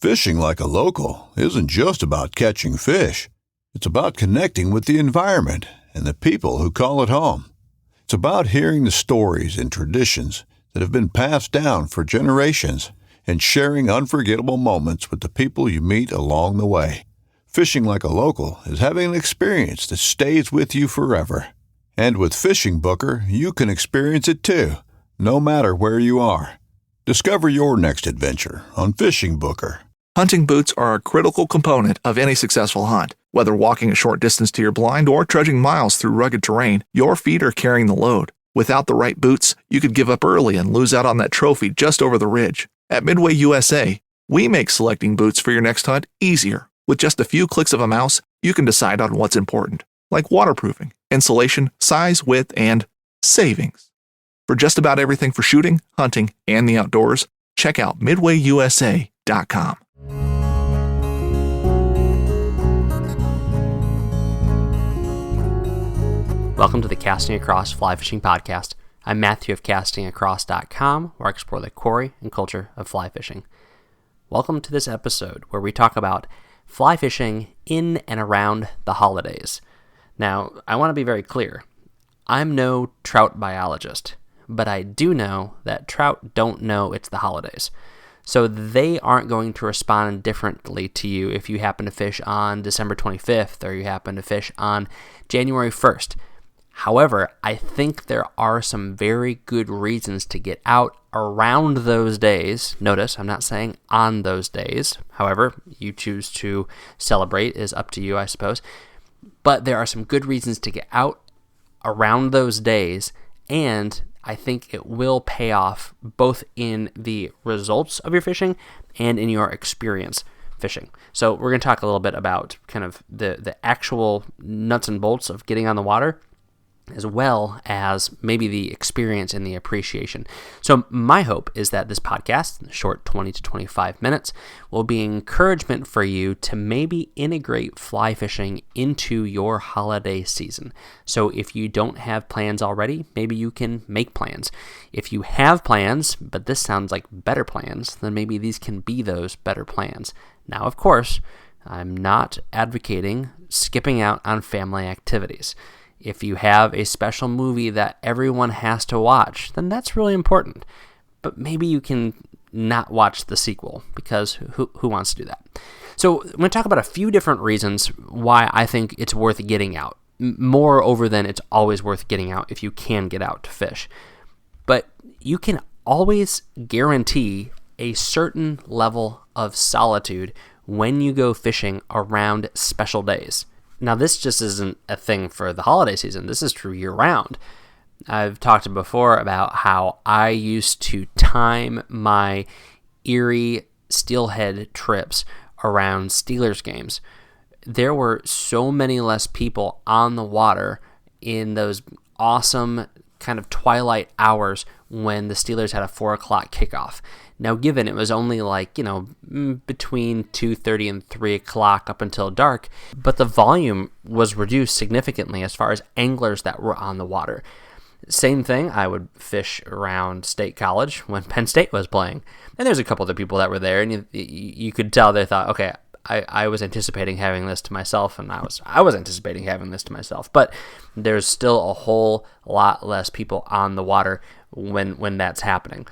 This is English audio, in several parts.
Fishing like a local isn't just about catching fish. It's about connecting with the environment and the people who call it home. It's about hearing the stories and traditions that have been passed down for generations and sharing unforgettable moments with the people you meet along the way. Fishing like a local is having an experience that stays with you forever. And with Fishing Booker, you can experience it too, no matter where you are. Discover your next adventure on Fishing Booker. Hunting boots are a critical component of any successful hunt. Whether walking a short distance to your blind or trudging miles through rugged terrain, your feet are carrying the load. Without the right boots, you could give up early and lose out on that trophy just over the ridge. At Midway USA, we make selecting boots for your next hunt easier. With just a few clicks of a mouse, you can decide on what's important, like waterproofing, insulation, size, width, and savings. For just about everything for shooting, hunting, and the outdoors, check out MidwayUSA.com. Welcome to the Casting Across Fly Fishing Podcast. I'm Matthew of CastingAcross.com, where I explore the quarry and culture of fly fishing. Welcome to this episode where we talk about fly fishing in and around the holidays. Now, I want to be very clear. I'm no trout biologist, but I do know that trout don't know it's the holidays. So they aren't going to respond differently to you if you happen to fish on December 25th or you happen to fish on January 1st. However, I think there are some very good reasons to get out around those days. Notice, I'm not saying on those days. However, you choose to celebrate is up to you, I suppose. But there are some good reasons to get out around those days, and I think it will pay off both in the results of your fishing and in your experience fishing. So we're going to talk a little bit about kind of the actual nuts and bolts of getting on the water, as well as maybe the experience and the appreciation. So my hope is that this podcast, short 20 to 25 minutes, will be encouragement for you to maybe integrate fly fishing into your holiday season. So if you don't have plans already, maybe you can make plans. If you have plans, but this sounds like better plans, then maybe these can be those better plans. Now, of course, I'm not advocating skipping out on family activities. If you have a special movie that everyone has to watch, then that's really important. But maybe you can not watch the sequel, because who wants to do that? So I'm going to talk about a few different reasons why I think it's worth getting out. Moreover than it's always worth getting out if you can get out to fish. But you can always guarantee a certain level of solitude when you go fishing around special days. Now, this just isn't a thing for the holiday season. This is true year-round. I've talked before about how I used to time my Erie steelhead trips around Steelers games. There were so many less people on the water in those awesome kind of twilight hours when the Steelers had a 4 o'clock kickoff. Now, given it was only between 2:30 and 3 o'clock up until dark, but the volume was reduced significantly as far as anglers that were on the water. Same thing, I would fish around State College when Penn State was playing. And there's a couple other people that were there, and you could tell they thought, okay, I was anticipating having this to myself, and I was anticipating having this to myself. But there's still a whole lot less people on the water when that's happening.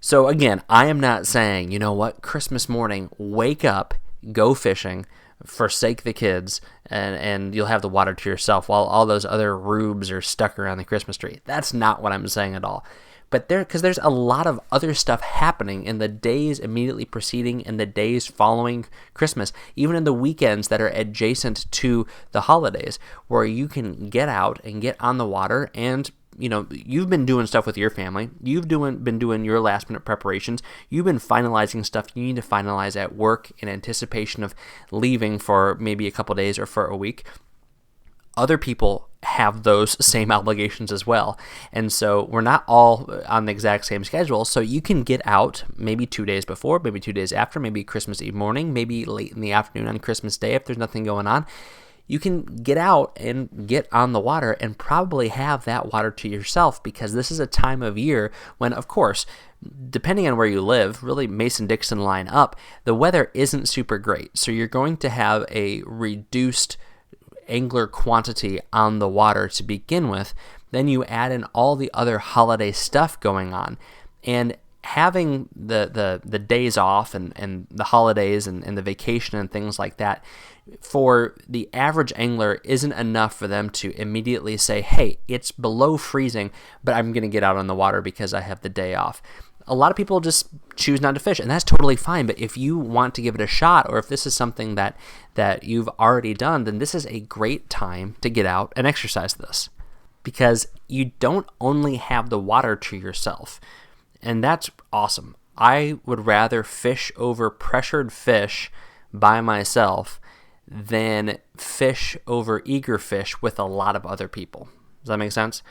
So again, I am not saying, you know what, Christmas morning, wake up, go fishing, forsake the kids, and you'll have the water to yourself while all those other rubes are stuck around the Christmas tree. That's not what I'm saying at all. But because there's a lot of other stuff happening in the days immediately preceding and the days following Christmas, even in the weekends that are adjacent to the holidays, where you can get out and get on the water and you've been doing stuff with your family. You've been doing your last-minute preparations. You've been finalizing stuff you need to finalize at work in anticipation of leaving for maybe a couple days or for a week. Other people have those same obligations as well. And so we're not all on the exact same schedule. So you can get out maybe 2 days before, maybe 2 days after, maybe Christmas Eve morning, maybe late in the afternoon on Christmas Day if there's nothing going on. you can get out and get on the water and probably have that water to yourself, because this is a time of year when, of course, depending on where you live, really Mason-Dixon line up, the weather isn't super great. So you're going to have a reduced angler quantity on the water to begin with. Then you add in all the other holiday stuff going on. And having the days off and the holidays and the vacation and things like that, for the average angler isn't enough for them to immediately say, hey, it's below freezing, but I'm going to get out on the water because I have the day off. A lot of people just choose not to fish, and that's totally fine. But if you want to give it a shot, or if this is something that you've already done, then this is a great time to get out and exercise this, because you don't only have the water to yourself. And that's awesome. I would rather fish over pressured fish by myself than fish over eager fish with a lot of other people. Does that make sense?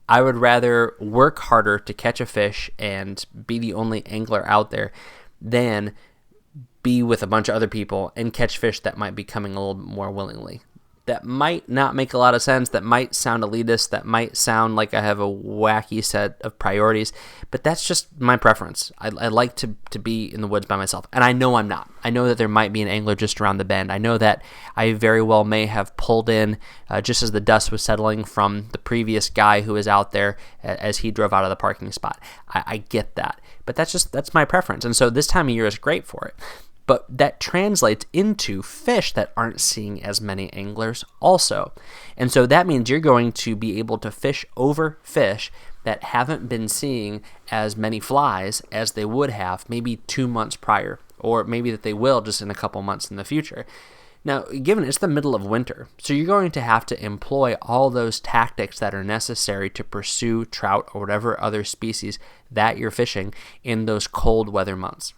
I would rather work harder to catch a fish and be the only angler out there than be with a bunch of other people and catch fish that might be coming a little more willingly. That might not make a lot of sense, that might sound elitist, that might sound like I have a wacky set of priorities, but that's just my preference. I like to be in the woods by myself, and I know I'm not. I know that there might be an angler just around the bend. I know that I very well may have pulled in just as the dust was settling from the previous guy who was out there as he drove out of the parking spot. I get that, but that's my preference, and so this time of year is great for it. But that translates into fish that aren't seeing as many anglers also. And so that means you're going to be able to fish over fish that haven't been seeing as many flies as they would have maybe 2 months prior, or maybe that they will just in a couple months in the future. Now, given it's the middle of winter, so you're going to have to employ all those tactics that are necessary to pursue trout or whatever other species that you're fishing in those cold weather months.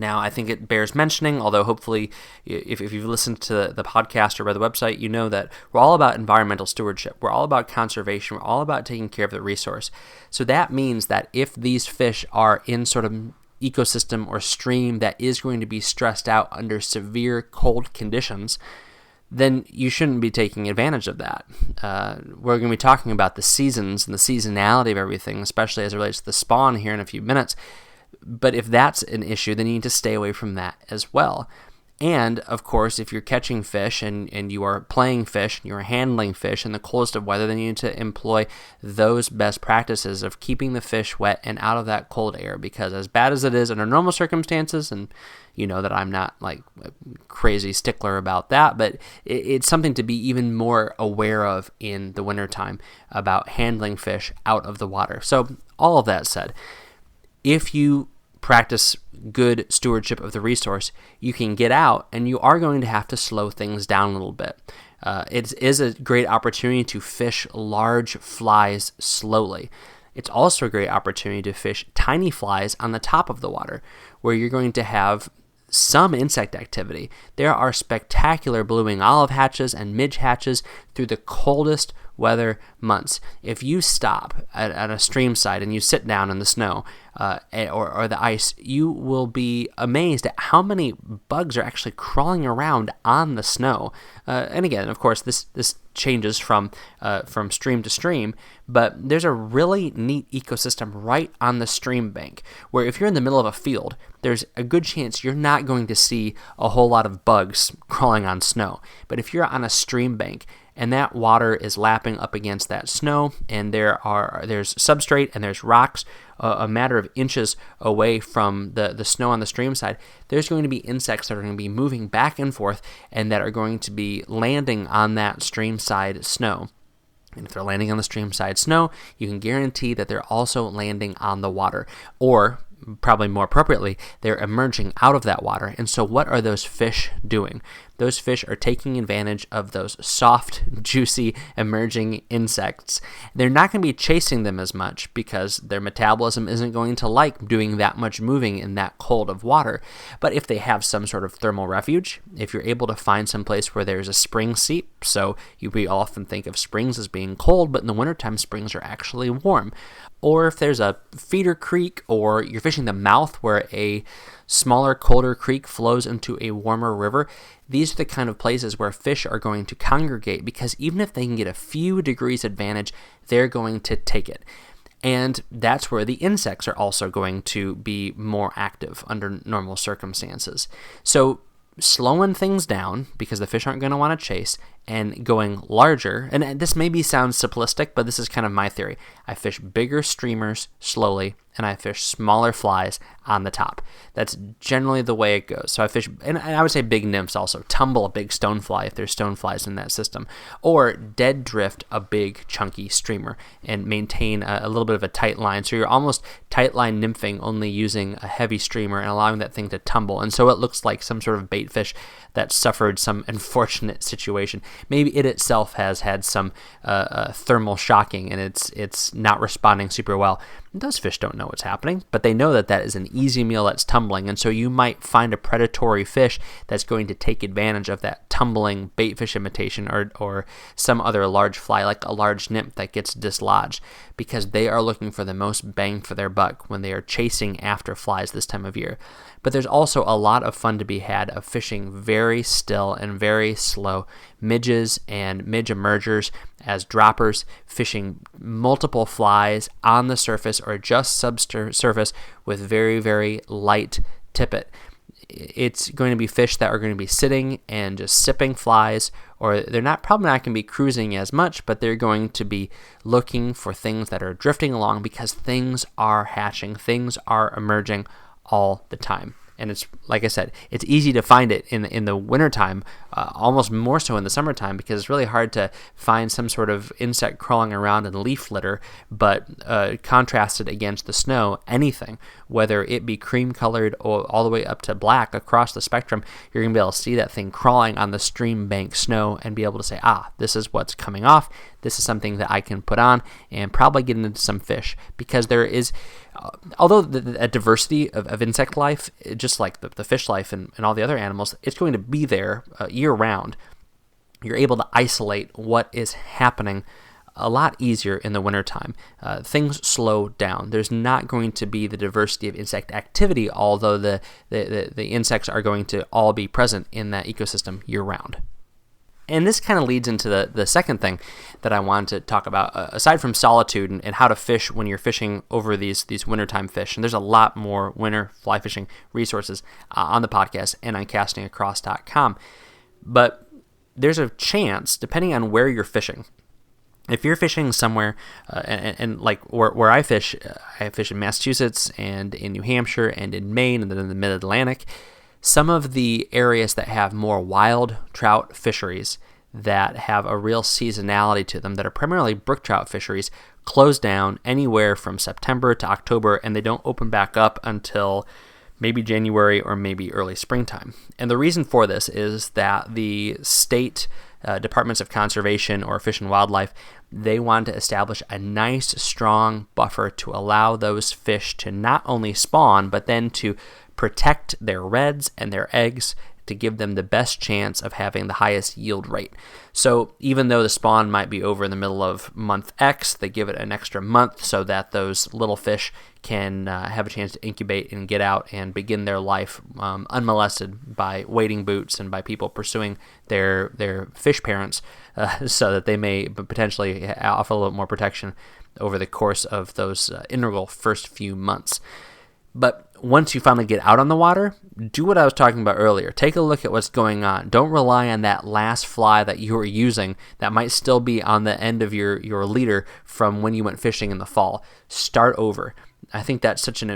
Now, I think it bears mentioning, although hopefully if you've listened to the podcast or read the website, you know that we're all about environmental stewardship. We're all about conservation. We're all about taking care of the resource. So that means that if these fish are in sort of ecosystem or stream that is going to be stressed out under severe cold conditions, then you shouldn't be taking advantage of that. We're going to be talking about the seasons and the seasonality of everything, especially as it relates to the spawn here in a few minutes. But if that's an issue, then you need to stay away from that as well. And, of course, if you're catching fish and you are playing fish, and you are handling fish in the coldest of weather, then you need to employ those best practices of keeping the fish wet and out of that cold air. Because as bad as it is under normal circumstances, and you know that I'm not like a crazy stickler about that, but it's something to be even more aware of in the wintertime about handling fish out of the water. So all of that said, if you practice good stewardship of the resource, you can get out, and you are going to have to slow things down a little bit. It is a great opportunity to fish large flies slowly. It's also a great opportunity to fish tiny flies on the top of the water, where you're going to have some insect activity. There are spectacular blueing olive hatches and midge hatches through the coldest weather months. If you stop at a stream side and you sit down in the snow or the ice, you will be amazed at how many bugs are actually crawling around on the snow. And again, of course, this changes from stream to stream, but there's a really neat ecosystem right on the stream bank where if you're in the middle of a field, there's a good chance you're not going to see a whole lot of bugs crawling on snow. But if you're on a stream bank and that water is lapping up against that snow, and there's substrate and there's rocks a matter of inches away from the snow on the stream side, there's going to be insects that are going to be moving back and forth and that are going to be landing on that stream side snow. And if they're landing on the stream side snow, you can guarantee that they're also landing on the water, or probably more appropriately, they're emerging out of that water. And so what are those fish doing? Those fish are taking advantage of those soft, juicy, emerging insects. They're not going to be chasing them as much because their metabolism isn't going to like doing that much moving in that cold of water. But if they have some sort of thermal refuge, if you're able to find some place where there's a spring seep, So we often think of springs as being cold, but in the wintertime, springs are actually warm. Or if there's a feeder creek, or you're fishing the mouth where a smaller, colder creek flows into a warmer river, these are the kind of places where fish are going to congregate, because even if they can get a few degrees advantage, they're going to take it. And that's where the insects are also going to be more active under normal circumstances. So slowing things down, because the fish aren't going to want to chase, and going larger, and this maybe sounds simplistic, but this is kind of my theory. I fish bigger streamers slowly, and I fish smaller flies on the top. That's generally the way it goes. So I fish, and I would say big nymphs also. Tumble a big stonefly if there's stoneflies in that system. Or dead drift a big chunky streamer and maintain a little bit of a tight line. So you're almost tight line nymphing, only using a heavy streamer and allowing that thing to tumble. And so it looks like some sort of bait fish that suffered some unfortunate situation. Maybe it itself has had some thermal shocking, and it's not responding super well. Those fish don't know what's happening, but they know that is an easy meal that's tumbling, and so you might find a predatory fish that's going to take advantage of that tumbling bait fish imitation, or some other large fly, like a large nymph that gets dislodged, because they are looking for the most bang for their buck when they are chasing after flies this time of year. But there's also a lot of fun to be had of fishing very still and very slow midges and midge emergers as droppers, fishing multiple flies on the surface or just subsurface with very, very light tippet. It's going to be fish that are going to be sitting and just sipping flies, or they're probably not going to be cruising as much, but they're going to be looking for things that are drifting along, because things are hatching, things are emerging all the time. And it's, like I said, it's easy to find it in the wintertime, almost more so in the summertime, because it's really hard to find some sort of insect crawling around in leaf litter. But contrasted against the snow, anything, whether it be cream colored or all the way up to black across the spectrum, you're going to be able to see that thing crawling on the stream bank snow and be able to say, this is what's coming off. This is something that I can put on and probably get into some fish, because there is, although a diversity of insect life, just like the fish life and all the other animals, it's going to be there year-round. You're able to isolate what is happening a lot easier in the wintertime. Things slow down. There's not going to be the diversity of insect activity, although the insects are going to all be present in that ecosystem year-round. And this kind of leads into the second thing that I wanted to talk about, aside from solitude and how to fish when you're fishing over these wintertime fish. And there's a lot more winter fly fishing resources on the podcast and on castingacross.com. But there's a chance, depending on where you're fishing, if you're fishing somewhere, and like where I fish in Massachusetts and in New Hampshire and in Maine and then in the Mid-Atlantic, some of the areas that have more wild trout fisheries that have a real seasonality to them, that are primarily brook trout fisheries, close down anywhere from September to October, and they don't open back up until maybe January or maybe early springtime. And the reason for this is that the state departments of conservation or Fish and Wildlife, they want to establish a nice, strong buffer to allow those fish to not only spawn, but then to protect their reds and their eggs, to give them the best chance of having the highest yield rate. So even though the spawn might be over in the middle of month X, they give it an extra month so that those little fish can have a chance to incubate and get out and begin their life unmolested by wading boots and by people pursuing their fish parents, so that they may potentially offer a little more protection over the course of those integral first few months. But once you finally get out on the water, do what I was talking about earlier. Take a look at what's going on. Don't rely on that last fly that you were using that might still be on the end of your leader from when you went fishing in the fall. Start over. I think that's such an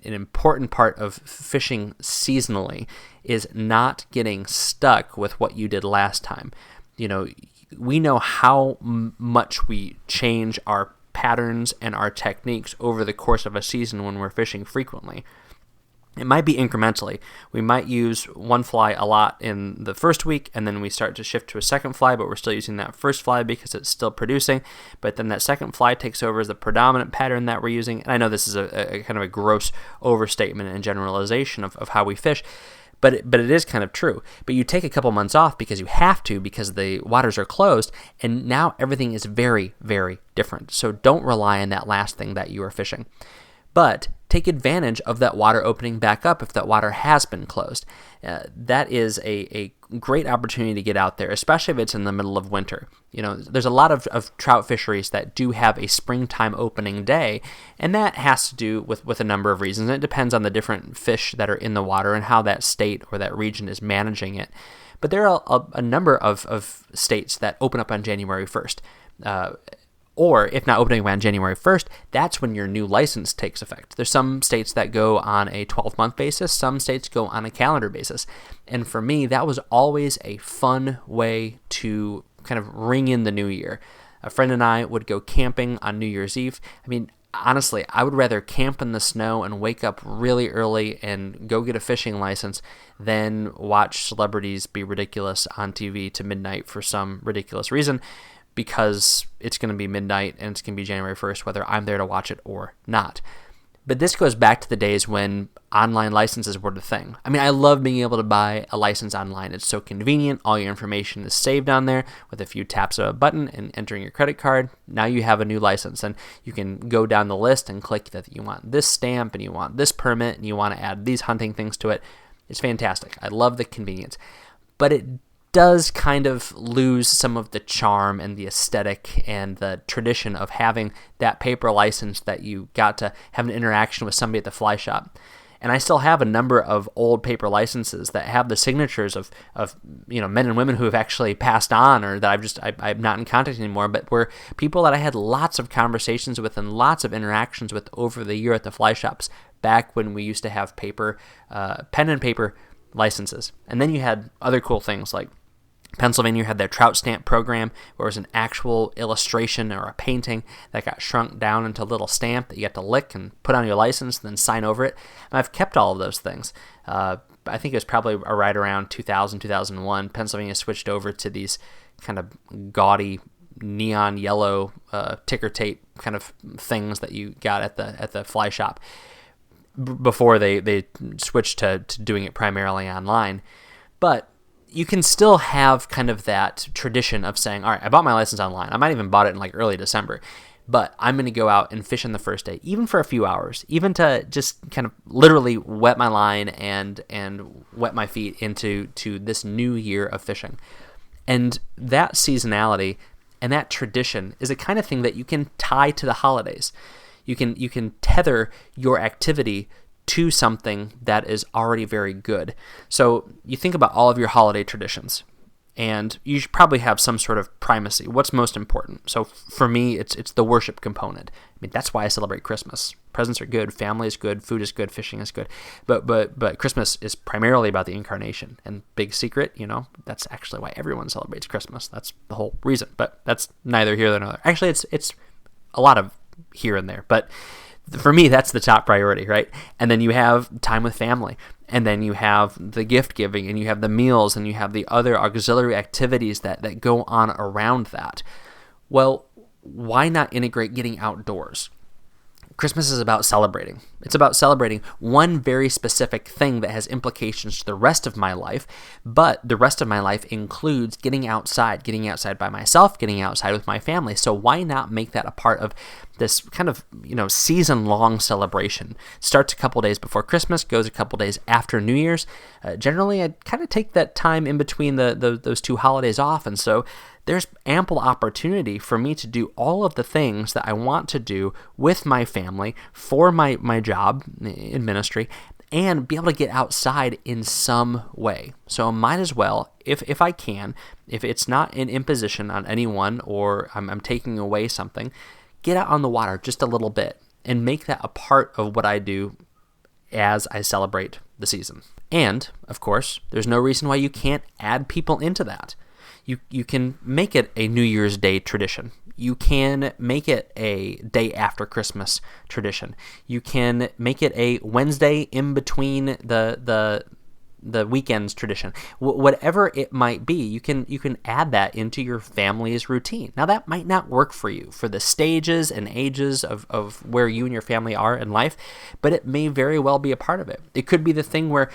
important part of fishing seasonally, is not getting stuck with what you did last time. We know how much we change our patterns and our techniques over the course of a season when we're fishing frequently. It might be incrementally. We might use one fly a lot in the first week, and then we start to shift to a second fly, but we're still using that first fly because it's still producing. But then that second fly takes over as the predominant pattern that we're using. And I know this is a kind of a gross overstatement and generalization of how we fish, but it is kind of true. But you take a couple months off because you have to, because the waters are closed, and now everything is very, very different. So don't rely on that last thing that you are fishing. But take advantage of that water opening back up if that water has been closed. That is a great opportunity to get out there, especially if it's in the middle of winter. There's a lot of trout fisheries that do have a springtime opening day, and that has to do with a number of reasons. It depends on the different fish that are in the water and how that state or that region is managing it. But there are a number of states that open up on January 1st. Or if not opening on January 1st, that's when your new license takes effect. There's some states that go on a 12-month basis. Some states go on a calendar basis. And for me, that was always a fun way to kind of ring in the new year. A friend and I would go camping on New Year's Eve. I mean, honestly, I would rather camp in the snow and wake up really early and go get a fishing license than watch celebrities be ridiculous on TV to midnight for some ridiculous reason, because it's going to be midnight and it's going to be January 1st, whether I'm there to watch it or not. But this goes back to the days when online licenses were the thing. I mean, I love being able to buy a license online. It's so convenient. All your information is saved on there with a few taps of a button and entering your credit card. Now you have a new license, and you can go down the list and click that you want this stamp and you want this permit and you want to add these hunting things to it. It's fantastic. I love the convenience. But it does kind of lose some of the charm and the aesthetic and the tradition of having that paper license that you got to have an interaction with somebody at the fly shop. And I still have a number of old paper licenses that have the signatures of men and women who have actually passed on, or that I'm not in contact anymore, but were people that I had lots of conversations with and lots of interactions with over the year at the fly shops back when we used to have paper, pen and paper licenses. And then you had other cool things like Pennsylvania had their trout stamp program, where it was an actual illustration or a painting that got shrunk down into a little stamp that you had to lick and put on your license and then sign over it. And I've kept all of those things. I think it was probably right around 2000, 2001. Pennsylvania switched over to these kind of gaudy neon yellow ticker tape kind of things that you got at the fly shop before they switched to doing it primarily online. But you can still have kind of that tradition of saying, all right, I bought my license online. I might even bought it in like early December, but I'm going to go out and fish on the first day, even for a few hours, even to just kind of literally wet my line and wet my feet into this new year of fishing. And that seasonality and that tradition is a kind of thing that you can tie to the holidays. You can tether your activity to something that is already very good. So you think about all of your holiday traditions, and you should probably have some sort of primacy. What's most important? So for me, it's the worship component. I mean, that's why I celebrate Christmas. Presents are good, family is good, food is good, fishing is good. But Christmas is primarily about the incarnation. And big secret, that's actually why everyone celebrates Christmas. That's the whole reason. But that's neither here nor there. Actually, it's a lot of here and there, but for me, that's the top priority, right? And then you have time with family, and then you have the gift giving, and you have the meals, and you have the other auxiliary activities that go on around that. Well, why not integrate getting outdoors? Christmas is about celebrating. It's about celebrating one very specific thing that has implications to the rest of my life, but the rest of my life includes getting outside by myself, getting outside with my family. So why not make that a part of this kind of, season-long celebration? Starts a couple days before Christmas, goes a couple days after New Year's. Generally, I kind of take that time in between those two holidays off, and so there's ample opportunity for me to do all of the things that I want to do with my family for my job in ministry, and be able to get outside in some way. So I might as well, if I can, if it's not an imposition on anyone or I'm taking away something, get out on the water just a little bit and make that a part of what I do as I celebrate the season. And, of course, there's no reason why you can't add people into that. You can make it a New Year's Day tradition. You can make it a day after Christmas tradition. You can make it a Wednesday in between the weekends tradition. Whatever it might be, you can add that into your family's routine. Now, that might not work for you for the stages and ages of where you and your family are in life, but it may very well be a part of it. It could be the thing where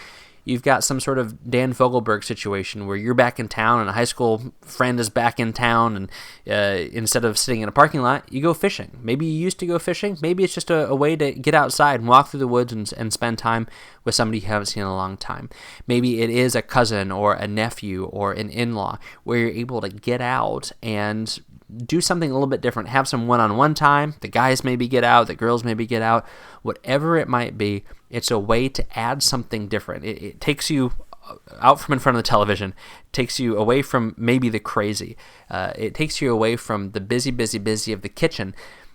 you've got some sort of Dan Fogelberg situation where you're back in town and a high school friend is back in town, and instead of sitting in a parking lot, you go fishing. Maybe you used to go fishing. Maybe it's just a way to get outside and walk through the woods and spend time with somebody you haven't seen in a long time. Maybe it is a cousin or a nephew or an in-law where you're able to get out and do something a little bit different, have some one-on-one time. The guys maybe get out, the girls maybe get out, whatever it might be. It's a way to add something different. It takes you out from in front of the television, takes you away from maybe the crazy. It takes you away from the busy of the kitchen,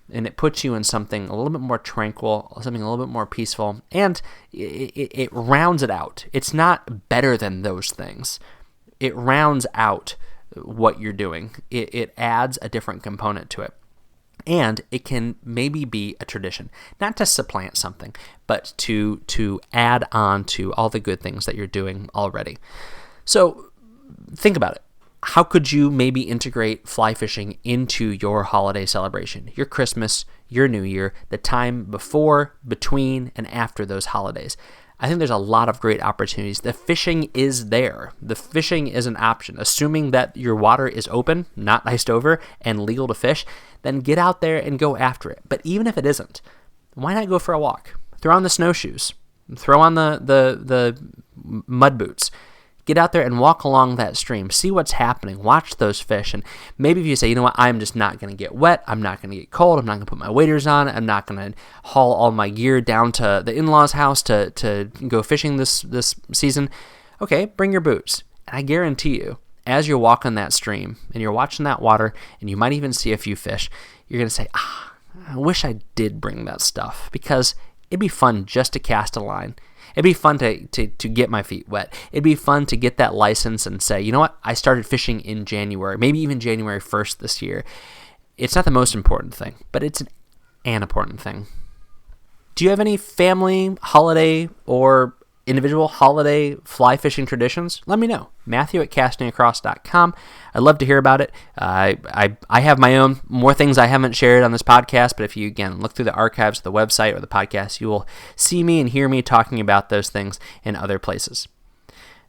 and it puts you in something a little bit more tranquil, something a little bit more peaceful, and it rounds it out. It's not better than those things. It rounds out what you're doing. It adds a different component to it. And it can maybe be a tradition, not to supplant something, but to add on to all the good things that you're doing already. So think about it. How could you maybe integrate fly fishing into your holiday celebration, your Christmas, your New Year, the time before, between, and after those holidays? I think there's a lot of great opportunities. The fishing is there. The fishing is an option. Assuming that your water is open, not iced over, and legal to fish, then get out there and go after it. But even if it isn't, why not go for a walk? Throw on the snowshoes. Throw on the mud boots. Get out there and walk along that stream. See what's happening. Watch those fish. And maybe if you say, you know what, I'm just not going to get wet. I'm not going to get cold. I'm not going to put my waders on. I'm not going to haul all my gear down to the in-laws' house to go fishing this season. Okay, bring your boots. And I guarantee you, as you're walking that stream and you're watching that water and you might even see a few fish, you're going to say, I wish I did bring that stuff, because it'd be fun just to cast a line. It'd be fun to get my feet wet. It'd be fun to get that license and say, you know what, I started fishing in January, maybe even January 1st this year. It's not the most important thing, but it's an important thing. Do you have any family, holiday, or individual holiday fly fishing traditions? Let me know. Matthew@castingacross.com. I'd love to hear about it. I have my own, more things I haven't shared on this podcast, but if you, again, look through the archives of the website or the podcast, you will see me and hear me talking about those things in other places.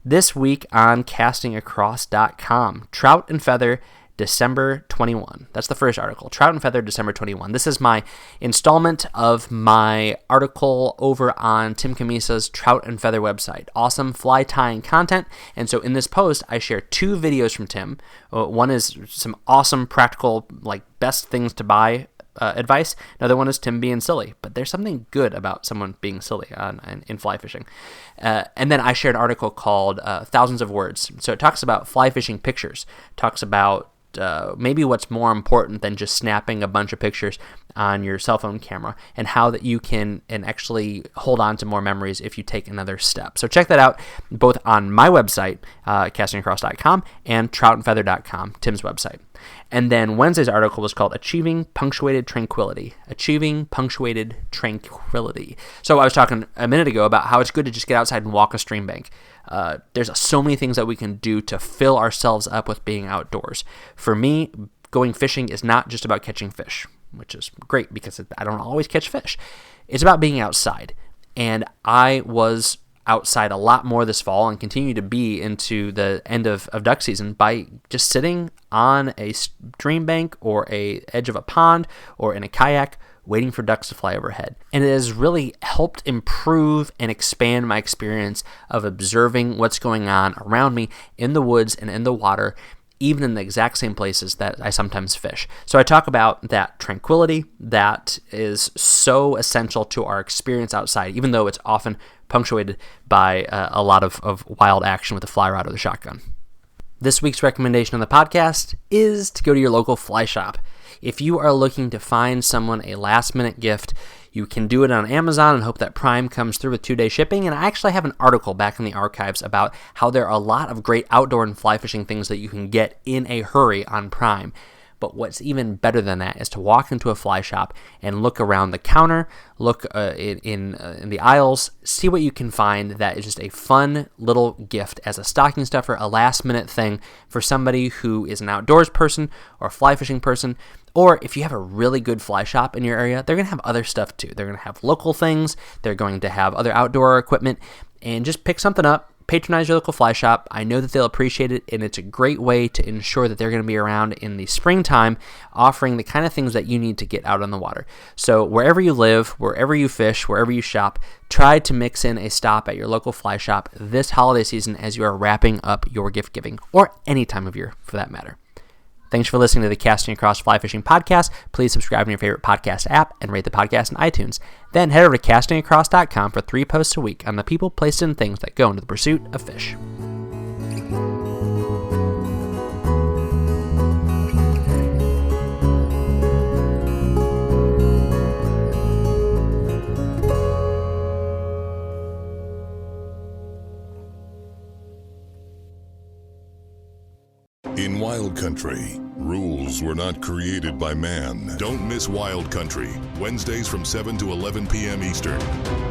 This week on castingacross.com, Trout and Feather, December 21. That's the first article. Trout and Feather, December 21. This is my installment of my article over on Tim Camisa's Trout and Feather website. Awesome fly tying content. And so in this post, I share 2 videos from Tim. One is some awesome practical, like, best things to buy advice. Another one is Tim being silly. But there's something good about someone being silly in fly fishing. And then I shared an article called Thousands of Words. So it talks about fly fishing pictures. Talks about maybe what's more important than just snapping a bunch of pictures on your cell phone camera, and how that you can and actually hold on to more memories if you take another step. So check that out both on my website, castingacross.com, and troutandfeather.com, Tim's website. And then Wednesday's article was called Achieving Punctuated Tranquility. Achieving Punctuated Tranquility. So I was talking a minute ago about how it's good to just get outside and walk a stream bank. There's so many things that we can do to fill ourselves up with being outdoors. For me, going fishing is not just about catching fish, which is great because I don't always catch fish. It's about being outside. And I was outside a lot more this fall and continue to be into the end of duck season by just sitting on a stream bank or a edge of a pond or in a kayak waiting for ducks to fly overhead. And it has really helped improve and expand my experience of observing what's going on around me in the woods and in the water, even in the exact same places that I sometimes fish. So I talk about that tranquility that is so essential to our experience outside, even though it's often punctuated by a lot of wild action with the fly rod or the shotgun. This week's recommendation on the podcast is to go to your local fly shop. If you are looking to find someone a last-minute gift, you can do it on Amazon and hope that Prime comes through with 2-day shipping. And I actually have an article back in the archives about how there are a lot of great outdoor and fly fishing things that you can get in a hurry on Prime. But what's even better than that is to walk into a fly shop and look around the counter, look in the aisles, see what you can find that is just a fun little gift as a stocking stuffer, a last-minute thing for somebody who is an outdoors person or a fly fishing person. Or if you have a really good fly shop in your area, they're going to have other stuff too. They're going to have local things. They're going to have other outdoor equipment. and just pick something up. Patronize your local fly shop. I know that they'll appreciate it, and it's a great way to ensure that they're going to be around in the springtime, offering the kind of things that you need to get out on the water. So wherever you live, wherever you fish, wherever you shop, try to mix in a stop at your local fly shop this holiday season as you are wrapping up your gift giving, or any time of year for that matter. Thanks for listening to the Casting Across Fly Fishing Podcast. Please subscribe in your favorite podcast app and rate the podcast in iTunes. Then head over to castingacross.com for 3 posts a week on the people, places, and things that go into the pursuit of fish. In Wild Country, rules were not created by man. Don't miss Wild Country, Wednesdays from 7 to 11 p.m. Eastern.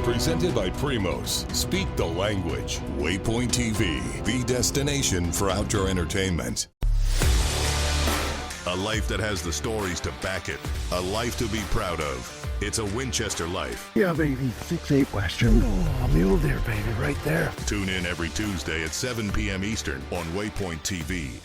Presented by Primos. Speak the language. Waypoint TV, the destination for outdoor entertainment. A life that has the stories to back it. A life to be proud of. It's a Winchester life. Yeah, baby. 6'8" Western. Oh, mule deer, baby, right there. Tune in every Tuesday at 7 p.m. Eastern on Waypoint TV.